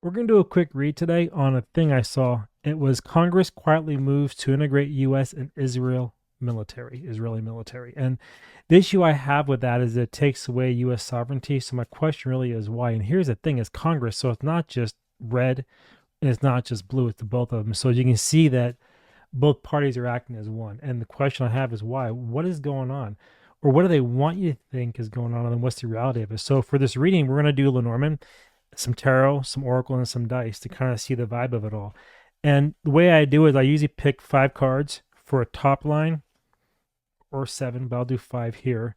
We're going to do a quick read today on a thing I saw. It was Congress quietly moves to integrate U.S. and Israeli military. And the issue I have with that is it takes away U.S. sovereignty. So my question really is why? And here's the thing: is Congress, so it's not just red and it's not just blue; it's the both of them. So you can see that both parties are acting as one. And the question I have is why? What is going on? Or what do they want you to think is going on? And then what's the reality of it? So for this reading, we're going to do Lenormand, some tarot, some oracle, and some dice to kind of see the vibe of it all. And the way I do is I usually pick 5 cards for a top line or 7, but I'll do 5 here.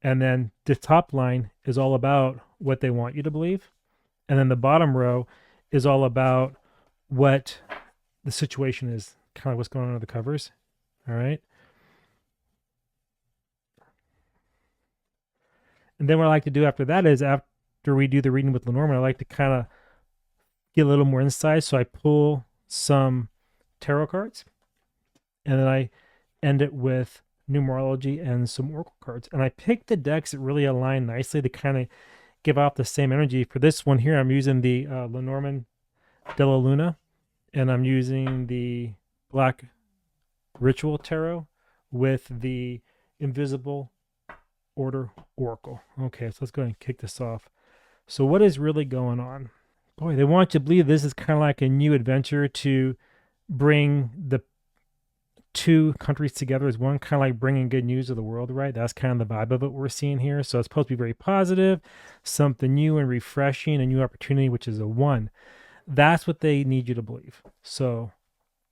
And then the top line is all about what they want you to believe. And then the bottom row is all about what the situation is, kind of what's going on under the covers. All right. And then what I like to do after that is after we do the reading with Lenormand, I like to kind of get a little more insight. So I pull some tarot cards and then I end it with numerology and some oracle cards. And I pick the decks that really align nicely to kind of give off the same energy. For this one here, I'm using the Lenormand de la Luna, and I'm using the Black Ritual Tarot with the Invisible Order Oracle. Okay, so let's go ahead and kick this off. So what is really going on? Boy, they want you to believe this is kind of like a new adventure to bring the two countries together as one, kind of like bringing good news to the world, right? That's kind of the vibe of it we're seeing here. So it's supposed to be very positive, something new and refreshing, a new opportunity, which is a 1. That's what they need you to believe. So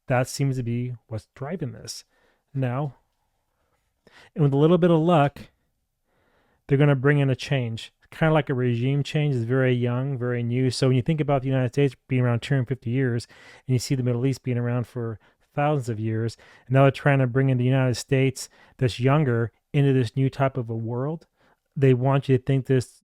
that seems to be what's driving this. Now, and with a little bit of luck, they're going to bring in a change, kind of like a regime change. Is very young, very new. So when you think about the United States being around 250 years, and you see the Middle East being around for thousands of years, and now they're trying to bring in the United States that's younger into this new type of a world, they want you to think this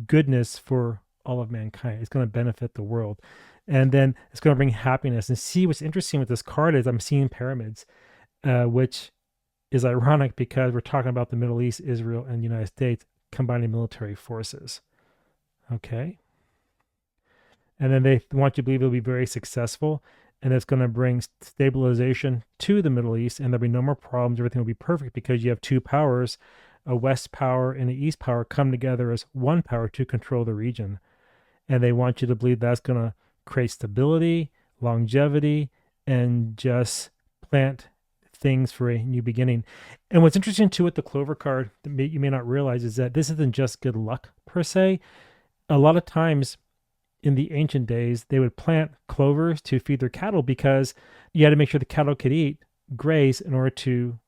goodness for all of mankind. It's going to benefit the world. And then it's going to bring happiness. And see, what's interesting with this card is I'm seeing pyramids, which is ironic because we're talking about the Middle East, Israel, and the United States combining military forces. Okay. And then they want you to believe it'll be very successful, and it's going to bring stabilization to the Middle East, and there'll be no more problems. Everything will be perfect because you have two powers, a West power and an East power, come together as one power to control the region. And they want you to believe that's going to create stability, longevity, and just plant things for a new beginning. And what's interesting too with the Clover card that you may not realize is that this isn't just good luck per se. A lot of times in the ancient days, they would plant clovers to feed their cattle because you had to make sure the cattle could eat, graze in order to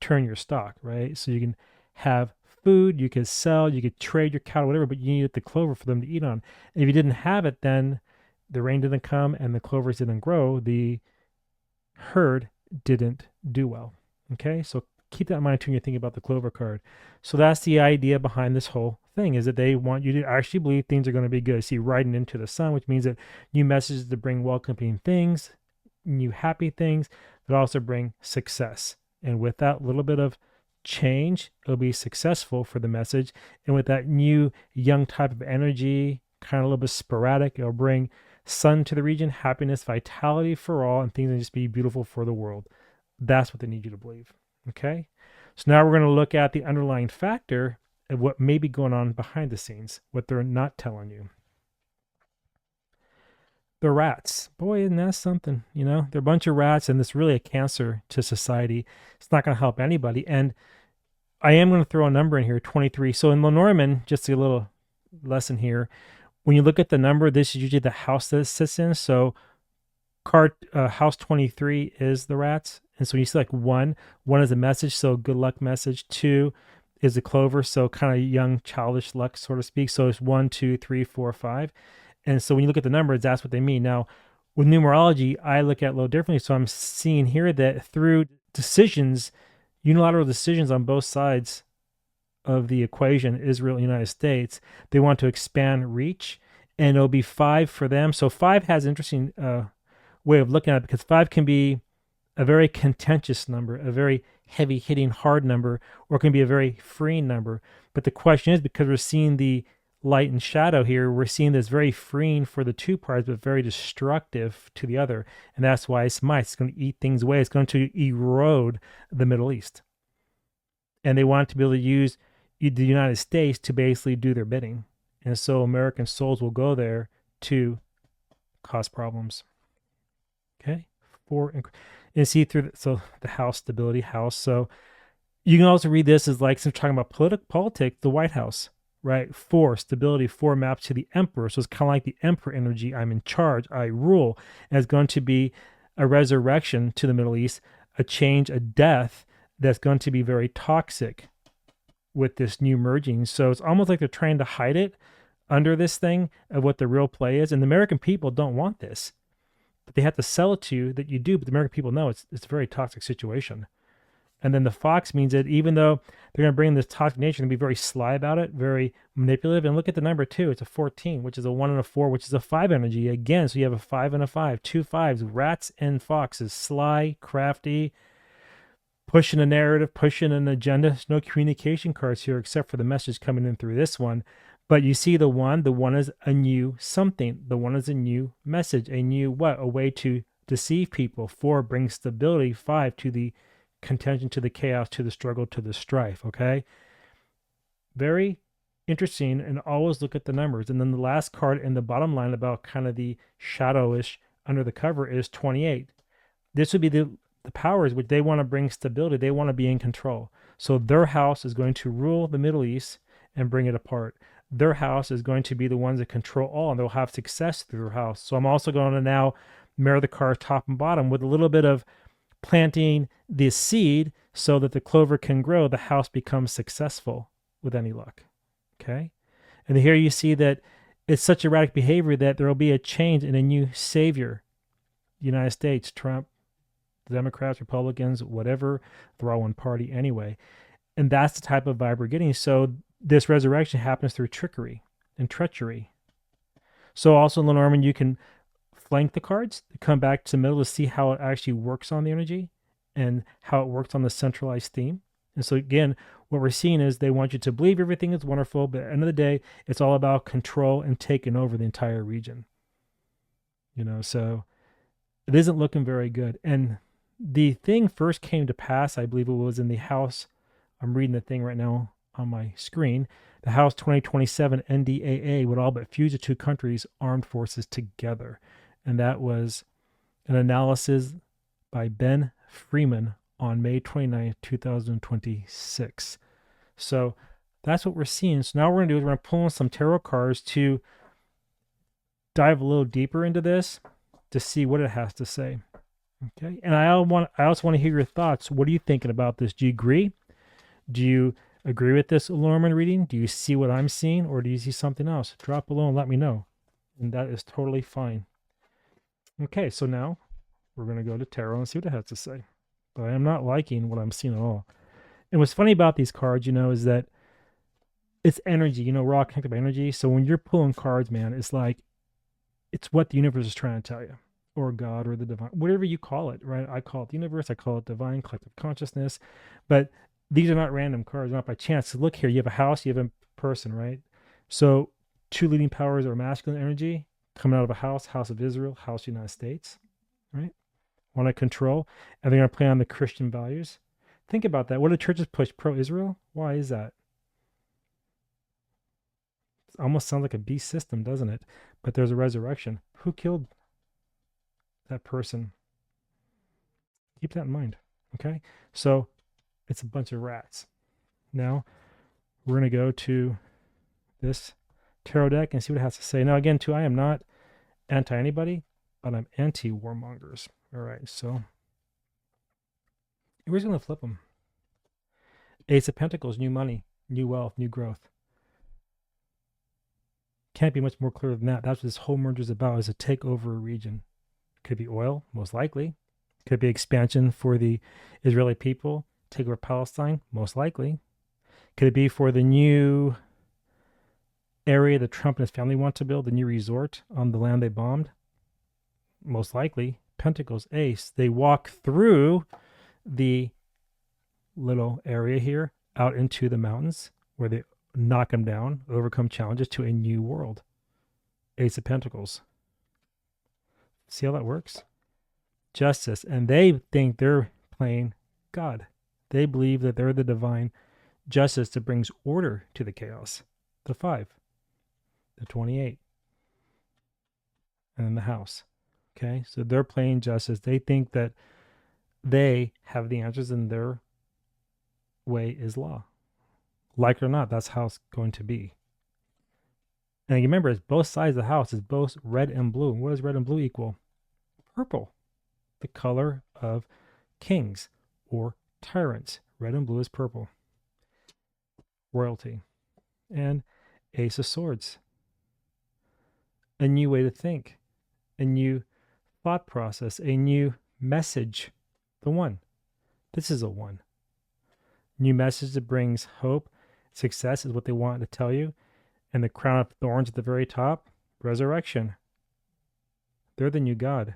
turn your stock, right? So you can have food, you could sell, you could trade your cattle, whatever, but you needed the clover for them to eat on. And if you didn't have it, then the rain didn't come and the clovers didn't grow. The herd didn't do well. Okay, so keep that in mind when you're thinking about the clover card. So that's the idea behind this whole thing, is that they want you to actually believe things are going to be good. See, riding into the sun, which means that new messages to bring welcoming things, new happy things that also bring success. And with that little bit of change, it'll be successful for the message. And with that new young type of energy, kind of a little bit sporadic, it'll bring sun to the region, happiness, vitality for all, and things will just be beautiful for the world. That's what they need you to believe. Okay? So now we're going to look at the underlying factor of what may be going on behind the scenes, what they're not telling you. The rats. Boy, isn't that something? You know, they're a bunch of rats, and it's really a cancer to society. It's not going to help anybody. And I am going to throw a number in here, 23. So in Lenormand, just a little lesson here, when you look at the number, this is usually the house that it sits in. So card house 23 is the rats. And so you see like one is a message, so good luck message. 2 is a clover, so kind of young, childish luck, so to speak. So it's 1, 2, 3, 4, 5. And so when you look at the numbers, that's what they mean. Now, with numerology, I look at it a little differently. So I'm seeing here that through decisions, unilateral decisions on both sides of the equation, Israel and United States, they want to expand reach, and it'll be 5 for them. So 5 has an interesting way of looking at it, because 5 can be a very contentious number, a very heavy hitting hard number, or it can be a very freeing number. But the question is, because we're seeing the light and shadow here, we're seeing this very freeing for the two parts, but very destructive to the other. And that's why it's mice. It's going to eat things away. It's going to erode the Middle East. And they want to be able to use the United States to basically do their bidding. And so American souls will go there to cause problems. Okay. And see through the house stability house. So you can also read this as like some talking about politics, the White House, right? 4 stability, 4 maps to the emperor. So it's kind of like the emperor energy. I'm in charge. I rule. And it's going to be a resurrection to the Middle East, a change, a death that's going to be very toxic with this new merging. So it's almost like they're trying to hide it under this thing of what the real play is. And the American people don't want this, but they have to sell it to you that you do. But the American people know it's a very toxic situation. And then the fox means that even though they're going to bring this toxic nature, they're going to be very sly about it, very manipulative. And look at the number 2. It's a 14, which is a 1 and a 4, which is a 5 energy. Again, so you have a 5 and a 5, 2 5s, rats and foxes, sly, crafty, pushing a narrative, pushing an agenda. There's no communication cards here except for the message coming in through this one. But you see the 1 is a new something. The 1 is a new message, a new what? A way to deceive people. 4 brings stability. 5 to the contention, to the chaos, to the struggle, to the strife. Okay. Very interesting. And always look at the numbers. And then the last card in the bottom line about kind of the shadowish under the cover is 28. This would be the powers which they want to bring stability. They want to be in control. So their house is going to rule the Middle East and bring it apart. Their house is going to be the ones that control all, and they'll have success through their house. So I'm also going to now mirror the card top and bottom with a little bit of planting the seed so that the clover can grow. The house becomes successful with any luck. Okay. And here you see that it's such erratic behavior that there will be a change in a new savior. The United States, Trump, the Democrats, Republicans, whatever, they're all one party anyway. And that's the type of vibe we're getting. So this resurrection happens through trickery and treachery. So also in Lenormand, you can flank the cards, come back to the middle to see how it actually works on the energy and how it works on the centralized theme. And so again, what we're seeing is they want you to believe everything is wonderful, but at the end of the day, it's all about control and taking over the entire region. So it isn't looking very good. And the thing first came to pass, I believe it was in the house. I'm reading the thing right now on my screen. The House 2027 NDAA would all but fuse the two countries' armed forces together. And that was an analysis by Ben Freeman on May 29th, 2026. So that's what we're seeing. So now what we're going to do is we're going to pull in some tarot cards to dive a little deeper into this to see what it has to say. Okay. And I also want to hear your thoughts. What are you thinking about this? Do you agree? Do you agree with this Lenormand reading? Do you see what I'm seeing, or do you see something else? Drop below and let me know. And that is totally fine. Okay, so now we're going to go to tarot and see what it has to say. But I am not liking what I'm seeing at all. And what's funny about these cards, is that it's energy. We're all connected by energy. So when you're pulling cards, man, it's like, it's what the universe is trying to tell you, or God, or the divine, whatever you call it, right? I call it the universe. I call it divine collective consciousness. But these are not random cards, not by chance. So look here, you have a house, you have a person, right? So 2 leading powers are masculine energy coming out of a house of Israel, house United States, right? Want to control, and they're going to play on the Christian values. Think about that. What do churches push? Pro-Israel? Why is that? It almost sounds like a beast system, doesn't it? But there's a resurrection. Who killed that person? Keep that in mind, okay? So it's a bunch of rats. Now we're going to go to this tarot deck and see what it has to say. Now again, too, I am not anti-anybody, but I'm anti-warmongers. All right, so we're just going to flip them. Ace of Pentacles, new money, new wealth, new growth. Can't be much more clear than that. That's what this whole merger is about, is to take over a region. Could be oil, most likely. Could be expansion for the Israeli people. Take over Palestine, most likely. Could it be for the new area that Trump and his family want to build, the new resort on the land they bombed? Most likely. Pentacles, ace. They walk through the little area here out into the mountains where the knock them down, overcome challenges to a new world. Ace of Pentacles. See how that works? Justice. And they think they're playing God. They believe that they're the divine justice that brings order to the chaos. The 5, the 28, and then the house. Okay, so they're playing justice. They think that they have the answers and their way is law. Like it or not, that's how it's going to be. And remember, it's both sides of the house is both red and blue. What does red and blue equal? Purple, the color of kings or tyrants. Red and blue is purple. Royalty. And Ace of Swords. A new way to think, a new thought process, a new message. The 1. This is a 1. New message that brings hope. Success is what they want to tell you. And the crown of thorns at the very top, resurrection. They're the new God.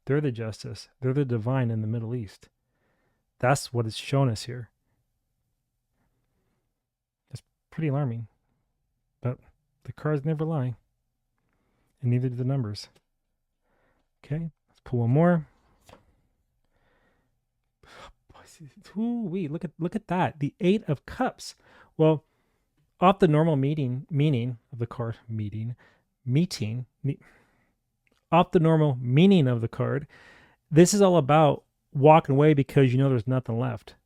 They're the justice. They're the divine in the Middle East. That's what it's shown us here. It's pretty alarming. But the cards never lie. And neither do the numbers. Okay, let's pull one more. Ooh-wee, look at that. The 8 of Cups. Well, off the normal meaning of the card, off the normal meaning of the card, this is all about walking away because you know there's nothing left.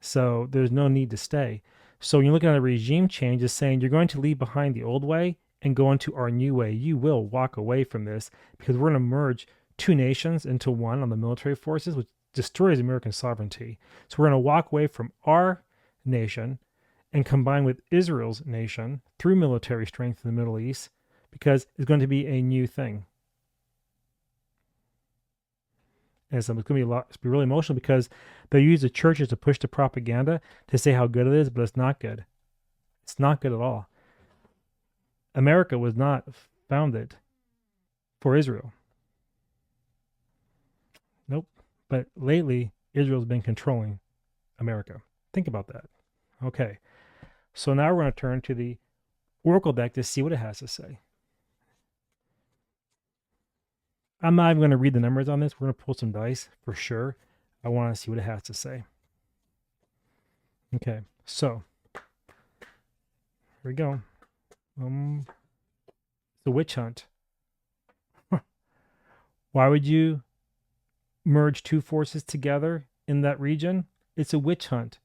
So there's no need to stay. So when you're looking at a regime change, it's saying you're going to leave behind the old way and go into our new way. You will walk away from this because we're going to merge 2 nations into one on the military forces, which destroys American sovereignty. So we're going to walk away from our nation and combine with Israel's nation through military strength in the Middle East because it's going to be a new thing. And so it's going to be really emotional because they use the churches to push the propaganda to say how good it is, but it's not good. It's not good at all. America was not founded for Israel. Nope. But lately, Israel's been controlling America. Think about that. Okay. So now we're going to turn to the Oracle deck to see what it has to say. I'm not even going to read the numbers on this. We're going to pull some dice for sure. I want to see what it has to say. Okay. So here we go. The witch hunt. Why would you merge 2 forces together in that region? It's a witch hunt.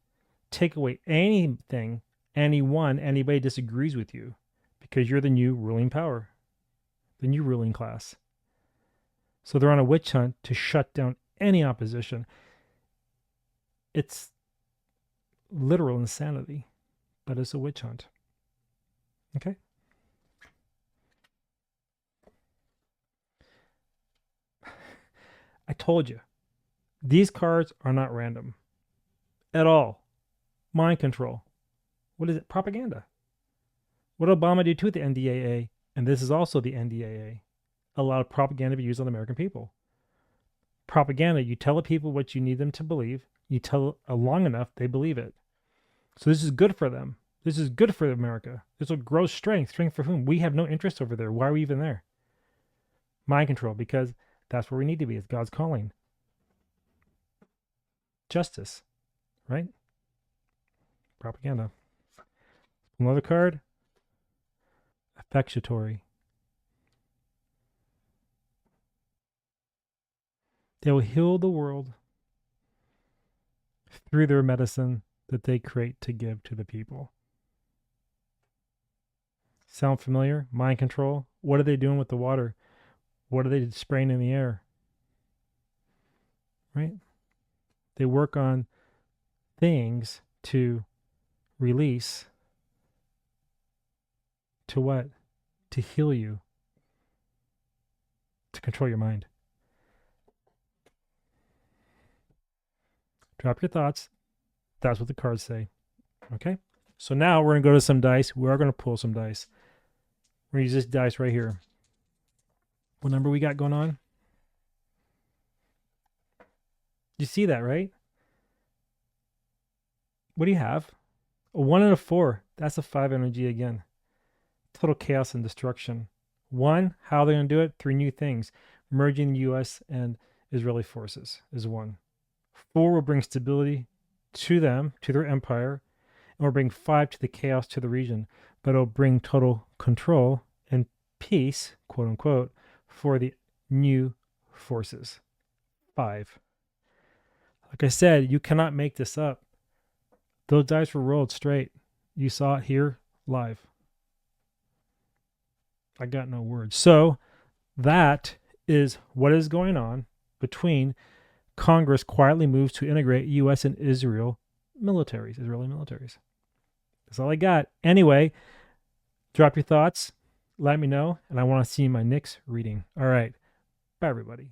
Take away anything, anybody disagrees with you because you're the new ruling power, the new ruling class. So they're on a witch hunt to shut down any opposition. It's literal insanity, but it's a witch hunt. Okay? I told you, these cards are not random at all. Mind control. What is it? Propaganda. What did Obama do to the NDAA? And this is also the NDAA. Allowed propaganda to be used on the American people. Propaganda, you tell the people what you need them to believe. You tell it long enough, they believe it. So this is good for them. This is good for America. This will grow strength. Strength for whom? We have no interest over there. Why are we even there? Mind control, because that's where we need to be. It's God's calling. Justice, right? Propaganda. Another card. Effectuatory. They will heal the world through their medicine that they create to give to the people. Sound familiar? Mind control. What are they doing with the water? What are they spraying in the air? Right? They work on things to release. To what? To heal you. To control your mind. Drop your thoughts. That's what the cards say. Okay? So now we're going to go to some dice. We are going to pull some dice. We're going to use this dice right here. What number we got going on? You see that, right? What do you have? A 1 and a 4. That's a 5 energy again. Total chaos and destruction. 1, how they're going to do it? 3 new things. Merging the U.S. and Israeli forces is 1. 4 will bring stability to them, to their empire, and will bring 5 to the chaos to the region, but it'll bring total control and peace, quote unquote, for the new forces. 5. Like I said, you cannot make this up. Those dice were rolled straight. You saw it here live. I got no words. So that is what is going on between Congress quietly moves to integrate U.S. and Israeli militaries. That's all I got. Anyway, drop your thoughts. Let me know. And I want to see my next reading. All right. Bye, everybody.